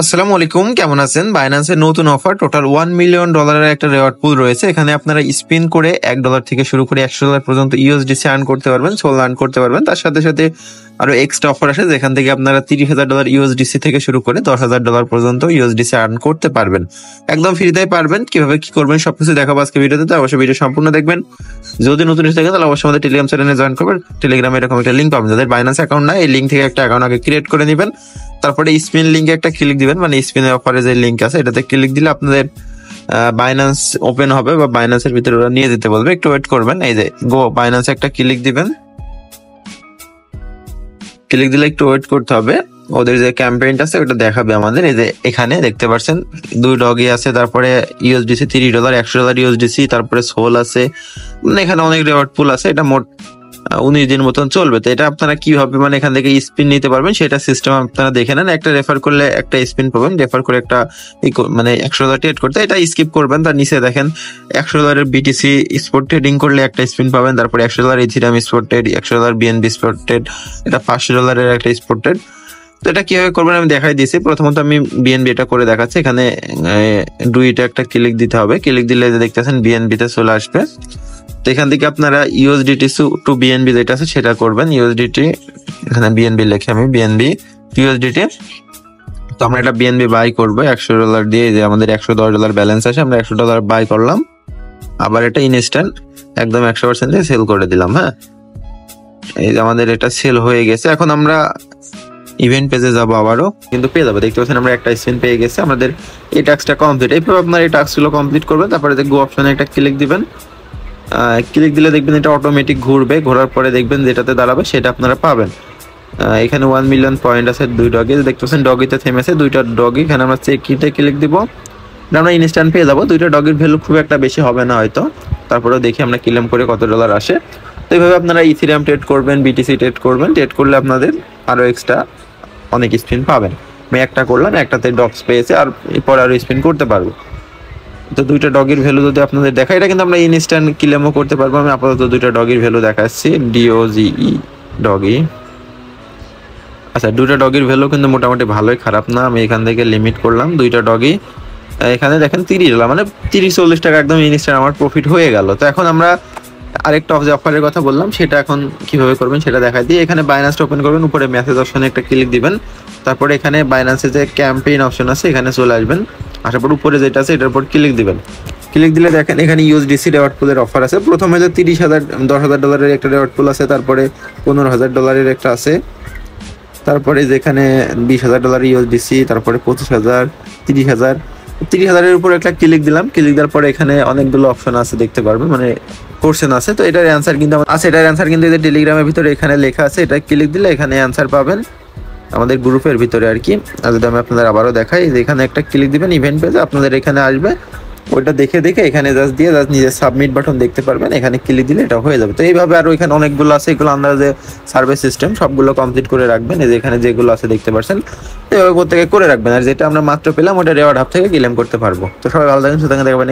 আসসালামু আলাইকুম, কেমন আছেন? বাইন্যান্সের নতুন অফার টোটাল $1 মিলিয়ন একটা রেওয়ার্ড পুল রয়েছে। এখানে আপনারা স্পিন করে $1 থেকে শুরু করে $100 পর্যন্ত ইউএসডিসি আর্ন করতে পারবেন, সোল আর্ন করতে পারবেন। তার সাথে সাথে আরো এক্সট্রা অফার আছে, যেখান থেকে আপনারা $30,000 ইউএসডিসি থেকে শুরু করে $10,000 পর্যন্ত ইউএসডিসি আর্ন করতে পারবেন। একদম ফ্রিতেই পারবেন। কিভাবে কি করবেন সবকিছু দেখাবো আজকে ভিডিওতে, তাই অবশ্যই ভিডিও সম্পূর্ণ দেখবেন। যদি নতুন এসে থাকেন তাহলে অবশ্যই আমাদের টেলিগ্রাম চ্যানেলে জয়েন করবেন। টেলিগ্রামে এরকম একটা লিঙ্ক পাবেন। যাদের বাইন্যান্স অ্যাকাউন্ট নাই, এই লিঙ্ক থেকে একটা অ্যাকাউন্ট আগে ক্রিয়েট করে নেবেন। তারপরে স্পিন লিঙ্কে একটা ক্লিক দিবেন, মানে স্পিনের অফারে যে লিঙ্ক আছে এটাতে ক্লিক দিলে আপনাদের বাইন্যান্স ওপেন হবে বা বাইন্যান্সের ভিতরে ওরা নিয়ে যেতে বলবে। একটু ওয়েট করবেন। এই যে গো বাইন্যান্স একটা ক্লিক দিবেন, ক্লিক দিলে একটু ওয়েট করতে হবে। ওদের যে ক্যাম্পেইনটা আছে ওটা দেখাবে আমাদের। এই যে এখানে দেখতে পাচ্ছেন 2 ডগি আছে, তারপরে ইউএসডিসি $30, $100 ইউএসডিসি, তারপরে সোল আছে। মানে এখানে অনেক রিওয়ার্ড পুল আছে। এটা মোট 19 দিন মতন চলবে। তো এটা আপনারা কিভাবে মানে এখান থেকে স্পিন নিতে পারবেন সেটা সিস্টেম আপনারা দেখে নেন। একটা রেফার করলে একটা স্পিন পাবেন, রেফার করে একটা মানে $100 ট্রেড করতে, এটা স্কিপ করবেন। তার নিচে দেখেন $100 বিটিসি স্পট ট্রেডিং করলে একটা স্পিন পাবেন, তারপরে $100 ethereum spot trade, $100 BNB spot trade, এটা $500 একটা স্পট ট্রেড। তো এটা কিভাবে করবেন আমি দেখাই দিয়েছি। প্রথমত আমি বিএনবি এটা করে দেখাচ্ছি। এখানে ডুইটা একটা ক্লিক দিতে হবে। ক্লিক দিলে দেখতেছেন বিএনবি তে চলে আসবে। তো এখান থেকে আপনারা ইউএসডিটি টু বিএনবি যেটা আছে সেটা করবেন। ইউএসডিটি এখানে বিএনবি লিখে আমি বিএনবি ইউএসডিটি। তো আমরা এটা বিএনবি বাই করবো $100 দিয়ে। যে আমাদের $110 ব্যালেন্স আছে, আমরা $100 বাই করলাম। আবার এটা ইনস্ট্যান্ট একদম 100% সেল করে দিলাম। হ্যাঁ, এই যে আমাদের এটা সেল হয়ে গেছে। এখন আমরা ইভেন্ট পেজে যাবো, আবারও কিন্তু পেয়ে যাবো। দেখতে পাচ্ছেন আমরা একটা স্পিন পেয়ে গেছি। আমাদের এই টাস্কটা কমপ্লিট। এইভাবে আপনারা এই টাস্কগুলো কমপ্লিট করবেন। তারপরে গো অপশনে একটা ক্লিক দিবেন। ক্লিক দিলে দেখবেন এটা অটোমেটিক ঘুরবে। ঘোরার পরে দেখবেন যেটাতে দাঁড়াবে সেটা আপনারা পাবেন। এখানে 1 মিলিয়ন পয়েন্ট আছে 2 ডগি। দেখতেছেন ডগিতে থেমেছে 2টা ডগি। এখানে আমরা চেকিতে ক্লিক দিব, আমরা ইনস্ট্যান্ট পেয়ে যাবো। 2টা ডগির ভ্যালু খুব একটা বেশি হবে না হয়তো, তারপরেও দেখি আমরা ক্লেম করে কত $, আসে। তো এইভাবে আপনারা ইথিরিয়াম ট্রেড করবেন, বিটিসি ট্রেড করবেন। ট্রেড করলে আপনাদের আরো এক্সট্রা অনেক স্পিন পাবেন। আমি একটা করলাম, একটাতে ডগস পেয়েছে, আর এরপর আরো স্পিন করতে পারবো। তো 2টা ডগির ভ্যালু যদি আপনাদের দেখায়, এটা কিন্তু আমরা ইনস্ট্যান্ট ক্লেমও করতে পারবো। আমি আপাতত 2টা ডগির ভ্যালু দেখাচ্ছি। DOGE doggy. আচ্ছা, 2টা ডগির ভ্যালু কিন্তু মোটামুটি ভালোই, খারাপ না। আমি এখান থেকে লিমিট করলাম 2টা ডগি। এখানে দেখেন $30, মানে 30-40 টাকা একদম ইনস্ট্যান্ট আমার প্রফিট হয়ে গেল। তো এখন আমরা আরেকটা অফারের কথা বললাম, সেটা এখন কিভাবে করবেন সেটা দেখাই দিই। এখানে বাইন্যান্সটা ওপেন করবেন, উপরে মেসেজ অপশনে একটা ক্লিক দিবেন। তারপরে এখানে বাইন্যান্সে যে ক্যাম্পেইন অপশন আছে এখানে চলে আসবেন। আসার পর উপরে যেটা আছে এটার উপর ক্লিক দিবেন। ক্লিক দিলে দেখেন এখানে ইউএসডিসি রেওয়ার্ড পুলের অফার আছে। প্রথমে যে $10,000 একটা রেওয়ার্ড পুল আছে, তারপরে $15,000 একটা আছে, তারপরে যেখানে $20,000 ইউএসডিসি, তারপরে 25,000, 30,000। 30,000-এর উপর একটা ক্লিক দিলাম। ক্লিক দেওয়ার পরে এখানে অনেকগুলো অপশন আছে, দেখতে পারবেন, মানে কোশ্চেন আছে। তো এটার অ্যান্সার কিন্তু এটার অ্যান্সার কিন্তু এই টেলিগ্রামের ভিতরে এখানে লেখা আছে। এটা ক্লিক দিলে এখানে অ্যান্সার পাবেন আমাদের গ্রুপের ভিতরে আর কি। আর যদি আমি আপনাদের আবারও দেখাই, এখানে একটা ক্লিক দিবেন ইভেন্ট পেজে, আপনাদের এখানে আসবে। ওইটা দেখে এখানে জাস্ট নিজের সাবমিট বাটন দেখতে পারবেন। এখানে ক্লিক দিলে এটা হয়ে যাবে। তো এইভাবে আরো এখানে অনেকগুলো আছে, এগুলো আন্দাজে সার্ভে সিস্টেম, সবগুলো কমপ্লিট করে রাখবেন। এই যে এখানে যেগুলো আছে দেখতে পাচ্ছেন, এভাবে প্রত্যেকে করে রাখবেন। আর যেটা আমরা মাত্র পেলাম ওটা রেওয়ার্ড হাব থেকে ক্লেম করতে পারবো। তো সবাই ভালো থাকেন, সুতরাং দেখবেন।